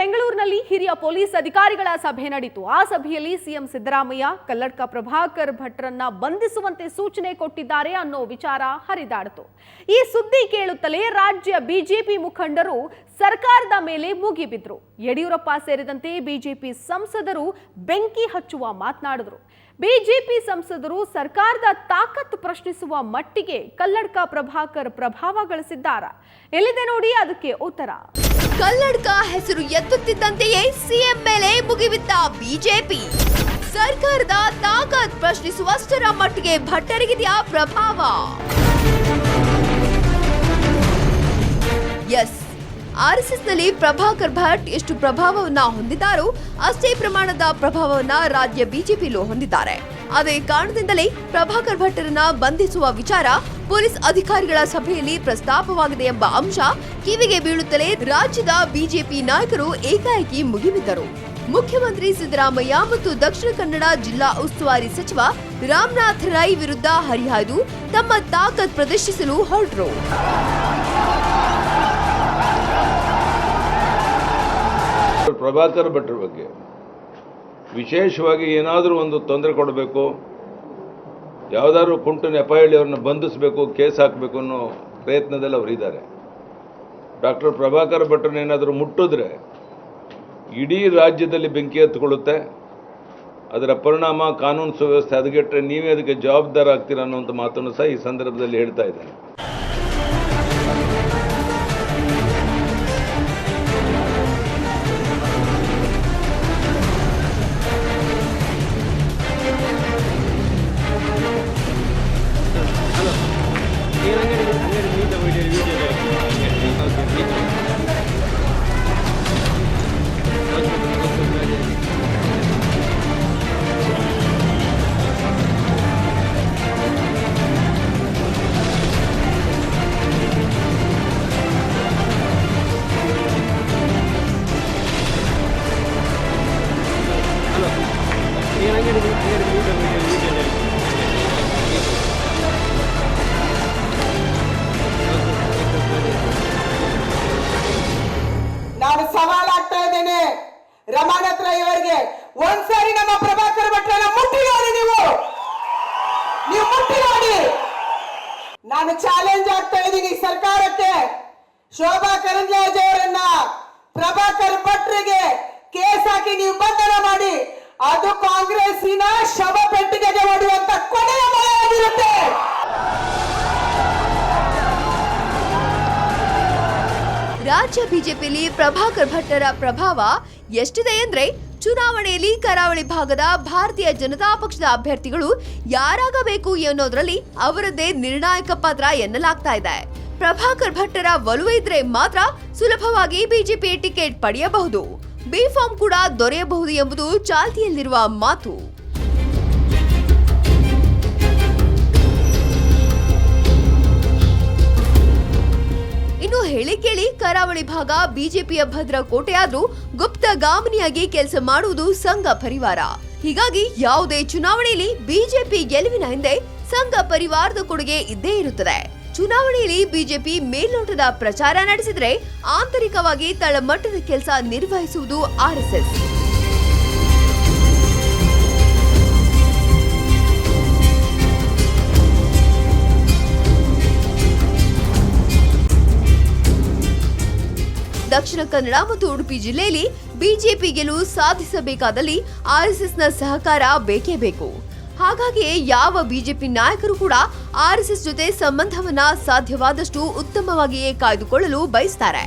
ಬೆಂಗಳೂರಿನಲ್ಲಿ ಹಿರಿಯ ಪೊಲೀಸ್ ಅಧಿಕಾರಿಗಳ ಸಭೆ ನಡೆಯಿತು. ಆ ಸಭೆಯಲ್ಲಿ ಸಿಎಂ ಸಿದ್ದರಾಮಯ್ಯ ಕಲ್ಲಡ್ಕ ಪ್ರಭಾಕರ್ ಭಟ್ರನ್ನ ಬಂಧಿಸುವಂತೆ ಸೂಚನೆ ಕೊಟ್ಟಿದ್ದಾರೆ ಅನ್ನೋ ವಿಚಾರ ಹರಿದಾಡಿತು. ಈ ಸುದ್ದಿ ಕೇಳುತ್ತಲೇ ರಾಜ್ಯ ಬಿಜೆಪಿ ಮುಖಂಡರು ಸರ್ಕಾರದ ಮೇಲೆ ಮುಗಿಬಿದ್ರು. ಯಡಿಯೂರಪ್ಪ ಸೇರಿದಂತೆ ಬಿಜೆಪಿ ಸಂಸದರು ಬೆಂಕಿ ಹಚ್ಚುವ ಮಾತನಾಡಿದ್ರು. ಬಿಜೆಪಿ ಸಂಸದರು ಸರ್ಕಾರದ ತಾಕತ್ತು ಪ್ರಶ್ನಿಸುವ ಮಟ್ಟಿಗೆ ಕಲ್ಲಡ್ಕ ಪ್ರಭಾಕರ್ ಪ್ರಭಾವ ಗಳಿಸಿದ್ದಾರೆ. ಎಲ್ಲಿದೆ ನೋಡಿ ಅದಕ್ಕೆ ಉತ್ತರ. ಕಲ್ಲಡ್ಕ ಹೆಸರು ಎತ್ತುತ್ತಿದ್ದಂತೆಯೇ ಸಿಎಂ ಮೇಲೆ ಮುಗಿಬಿದ್ದ ಬಿಜೆಪಿ. ಸರ್ಕಾರದ ತಾಕತ್ ಪ್ರಶ್ನಿಸುವಷ್ಟರ ಮಟ್ಟಿಗೆ ಭಟ್ಟರಿಗಿದೆಯಾ ಪ್ರಭಾವ? ಎಸ್, ಆರ್ಎಸ್ಎಸ್ನಲ್ಲಿ ಪ್ರಭಾಕರ್ ಭಟ್ ಎಷ್ಟು ಪ್ರಭಾವವನ್ನ ಹೊಂದಿದ್ದಾರೋ ಅಷ್ಟೇ ಪ್ರಮಾಣದ ಪ್ರಭಾವವನ್ನ ರಾಜ್ಯ ಬಿಜೆಪಿಯಲ್ಲೂ ಹೊಂದಿದ್ದಾರೆ. ಅದೇ ಕಾರಣದಿಂದಲೇ ಪ್ರಭಾಕರ್ ಭಟ್ಟರನ್ನ ಬಂಧಿಸುವ ವಿಚಾರ ಪೊಲೀಸ್ ಅಧಿಕಾರಿಗಳ ಸಭೆಯಲ್ಲಿ ಪ್ರಸ್ತಾಪವಾಗಿದೆ ಎಂಬ ಅಂಶ ಕಿವಿಗೆ ಬೀಳುತ್ತಲೇ ರಾಜ್ಯದ ಬಿಜೆಪಿ ನಾಯಕರು ಏಕಾಏಕಿ ಮುಗಿಬಿದ್ದರು. ಮುಖ್ಯಮಂತ್ರಿ ಸಿದ್ದರಾಮಯ್ಯ ಮತ್ತು ದಕ್ಷಿಣ ಕನ್ನಡ ಜಿಲ್ಲಾ ಉಸ್ತುವಾರಿ ಸಚಿವ ರಾಮನಾಥ್ ರೈ ವಿರುದ್ಧ ಹರಿಹಾಯ್ದು ತಮ್ಮ ತಾಕತ್ ಪ್ರದರ್ಶಿಸಲು ಹೊರಟರು. ಪ್ರಭಾಕರ್ ಭಟ್ರ ಬಗ್ಗೆ ವಿಶೇಷವಾಗಿ ಏನಾದರೂ ಒಂದು ತೊಂದರೆ ಕೊಡಬೇಕು, ಯಾವುದಾದ್ರೂ ಕುಂಟು ನೆಪ ಹೇಳಿ ಅವ್ರನ್ನ ಬಂಧಿಸಬೇಕು, ಕೇಸ್ ಹಾಕಬೇಕು ಅನ್ನೋ ಪ್ರಯತ್ನದಲ್ಲಿ ಅವರಿದ್ದಾರೆ. ಡಾಕ್ಟರ್ ಪ್ರಭಾಕರ್ ಭಟ್ರನ್ನ ಏನಾದರೂ ಮುಟ್ಟಿದ್ರೆ ಇಡೀ ರಾಜ್ಯದಲ್ಲಿ ಬೆಂಕಿ ಹತ್ತಿಕೊಳ್ಳುತ್ತೆ. ಅದರ ಪರಿಣಾಮ ಕಾನೂನು ಸುವ್ಯವಸ್ಥೆ ಹದಗೆಟ್ಟರೆ ನೀವೇ ಅದಕ್ಕೆ ಜವಾಬ್ದಾರ ಆಗ್ತೀರಾ ಅನ್ನೋಂಥ ಮಾತನ್ನು ಸಹ ಈ ಸಂದರ್ಭದಲ್ಲಿ ಹೇಳ್ತಾ ಇದ್ದೇನೆ. ನಾನು ಸವಾಲಾಗ್ತಾ ಇದ್ದೇನೆ ರಮಾನಾಥ್ ರೈ ಅವರಿಗೆ, ಒಂದ್ಸಾರಿ ನಮ್ಮ ಪ್ರಭಾಕರ್ ಭಟ್ರನ್ನ ಮುಟ್ಟಿ ನೋಡಿ, ನೀವು ಮುಟ್ಟಿ ನೋಡಿ. ನಾನು ಚಾಲೆಂಜ್ ಆಗ್ತಾ ಇದ್ದೀನಿ ಸರ್ಕಾರಕ್ಕೆ, ಶೋಭಾ ಕರಂದ್ಲಾಜೆ ಅವರನ್ನ ಪ್ರಭಾಕರ್ ಭಟ್ರಿಗೆ ಕೇಸ್ ಹಾಕಿ ನೀವು ಬಂಧನ ಮಾಡಿ, ಅದು ಕಾಂಗ್ರೆಸ್ಸಿನ ಶವ ಪೆಟ್ಟಿಗೆಗೆ ಹೊಡೆಯುವಂತ ಕೊನೆಯ ಮಳೆಯಾಗಿರುತ್ತೆ. ರಾಜ್ಯ ಬಿಜೆಪಿಯಲ್ಲಿ ಪ್ರಭಾಕರ್ ಭಟ್ಟರ ಪ್ರಭಾವ ಎಷ್ಟಿದೆ ಅಂದ್ರೆ ಚುನಾವಣೆಯಲ್ಲಿ ಕರಾವಳಿ ಭಾಗದ ಭಾರತೀಯ ಜನತಾ ಪಕ್ಷದ ಅಭ್ಯರ್ಥಿಗಳು ಯಾರಾಗಬೇಕು ಎನ್ನುವುದರಲ್ಲಿ ಅವರದ್ದೇ ನಿರ್ಣಾಯಕ ಪಾತ್ರ ಎನ್ನಲಾಗ್ತಾ ಇದೆ. ಪ್ರಭಾಕರ್ ಭಟ್ಟರ ಒಲವು ಇದ್ರೆ ಮಾತ್ರ ಸುಲಭವಾಗಿ ಬಿಜೆಪಿ ಟಿಕೆಟ್ ಪಡೆಯಬಹುದು, ಬಿ ಫಾರ್ಮ್ ಕೂಡ ದೊರೆಯಬಹುದು ಎಂಬುದು ಚಾಲ್ತಿಯಲ್ಲಿರುವ ಮಾತು. ಇನ್ನು ಹೇಳಿ ಕೇಳಿ ಕರಾವಳಿ ಭಾಗ ಬಿಜೆಪಿಯ ಭದ್ರ ಕೋಟೆಯಾದ್ರೂ ಗುಪ್ತಗಾಮಿನಿಯಾಗಿ ಕೆಲಸ ಮಾಡುವುದು ಸಂಘ ಪರಿವಾರ. ಹೀಗಾಗಿ ಯಾವುದೇ ಚುನಾವಣೆಯಲ್ಲಿ ಬಿಜೆಪಿ ಗೆಲುವಿನ ಹಿಂದೆ ಸಂಘ ಪರಿವಾರದ ಕೊಡುಗೆ ಇದ್ದೇ ಇರುತ್ತದೆ. ಚುನಾವಣೆಯಲ್ಲಿ ಬಿಜೆಪಿ ಮೇಲ್ನೋಟದ ಪ್ರಚಾರ ನಡೆಸಿದ್ರೆ ಆಂತರಿಕವಾಗಿ ತಳಮಟ್ಟದ ಕೆಲಸ ನಿರ್ವಹಿಸುವುದು ಆರ್ಎಸ್ಎಸ್. ದಕ್ಷಿಣ ಕನ್ನಡ ಮತ್ತು ಉಡುಪಿ ಜಿಲ್ಲೆಯಲ್ಲಿ ಬಿಜೆಪಿ ಗೆಲುವು ಸಾಧಿಸಬೇಕಾದಲ್ಲಿ ಆರ್ಎಸ್ಎಸ್ನ ಸಹಕಾರ ಬೇಕೇ ಬೇಕು. ಹಾಗಾಗಿ ಯಾವ ಬಿಜೆಪಿ ನಾಯಕರು ಕೂಡ ಆರ್ಎಸ್ಎಸ್ ಜೊತೆ ಸಂಬಂಧವನ್ನ ಸಾಧ್ಯವಾದಷ್ಟು ಉತ್ತಮವಾಗಿಯೇ ಕಾಯ್ದುಕೊಳ್ಳಲು ಬಯಸ್ತಾರೆ.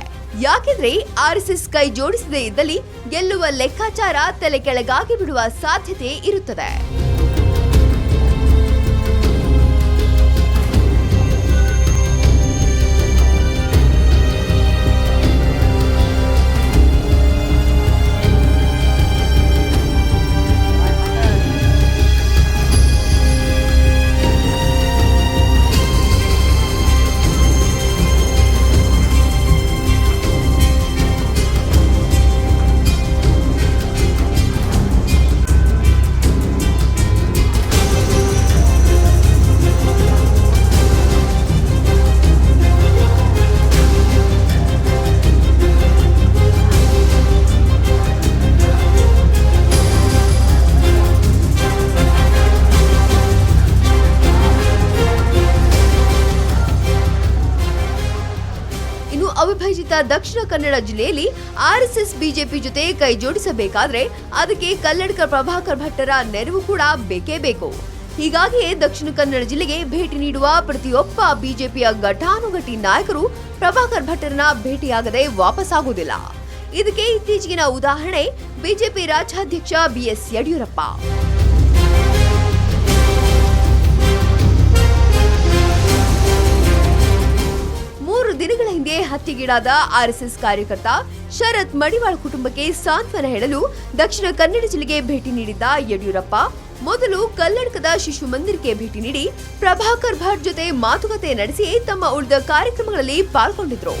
ಯಾಕೆಂದ್ರೆ ಆರ್ಎಸ್ಎಸ್ ಕೈ ಜೋಡಿಸದೇ ಇದ್ದಲ್ಲಿ ಗೆಲ್ಲುವ ಲೆಕ್ಕಾಚಾರ ತಲೆ ಕೆಳಗಾಗಿ ಬಿಡುವ ಸಾಧ್ಯತೆ ಇರುತ್ತದೆ. ಇನ್ನು ಅವಿಭಜಿತ ದಕ್ಷಿಣ ಕನ್ನಡ ಜಿಲ್ಲೆಯಲ್ಲಿ ಆರ್ಎಸ್ಎಸ್ ಬಿಜೆಪಿ ಜೊತೆ ಕೈ ಜೋಡಿಸಬೇಕಾದ್ರೆ ಅದಕ್ಕೆ ಕಲ್ಲಡ್ಕ ಪ್ರಭಾಕರ್ ಭಟ್ಟರ ನೆರವು ಕೂಡ ಬೇಕೇ ಬೇಕು. ಹೀಗಾಗಿಯೇ ದಕ್ಷಿಣ ಕನ್ನಡ ಜಿಲ್ಲೆಗೆ ಭೇಟಿ ನೀಡುವ ಪ್ರತಿಯೊಬ್ಬ ಬಿಜೆಪಿಯ ಘಟಾನುಘಟಿ ನಾಯಕರು ಪ್ರಭಾಕರ್ ಭಟ್ಟರನ್ನ ಭೇಟಿಯಾಗದೆ ವಾಪಸ್ಸಾಗುವುದಿಲ್ಲ. ಇದಕ್ಕೆ ಇತ್ತೀಚೆಗಿನ ಉದಾಹರಣೆ ಬಿಜೆಪಿ ರಾಜ್ಯಾಧ್ಯಕ್ಷ ಬಿಎಸ್ ಯಡಿಯೂರಪ್ಪ. ದಿನಗಳ ಹಿಂದೆ ಹತ್ಯೆಗೀಡಾದ ಆರ್ಎಸ್ಎಸ್ ಕಾರ್ಯಕರ್ತ ಶರತ್ ಮಡಿವಾಳ್ ಕುಟುಂಬಕ್ಕೆ ಸಾಂತ್ವನ ಹೇಳಲು ದಕ್ಷಿಣ ಕನ್ನಡ ಜಿಲ್ಲೆಗೆ ಭೇಟಿ ನೀಡಿದ್ದ ಯಡಿಯೂರಪ್ಪ ಮೊದಲು ಕಲ್ಲಡ್ಕದ ಶಿಶು ಮಂದಿರಕ್ಕೆ ಭೇಟಿ ನೀಡಿ ಪ್ರಭಾಕರ್ ಭಟ್ ಜೊತೆ ಮಾತುಕತೆ ನಡೆಸಿ ತಮ್ಮ ಉಳಿದ ಕಾರ್ಯಕ್ರಮಗಳಲ್ಲಿ ಪಾಲ್ಗೊಂಡಿದ್ರು.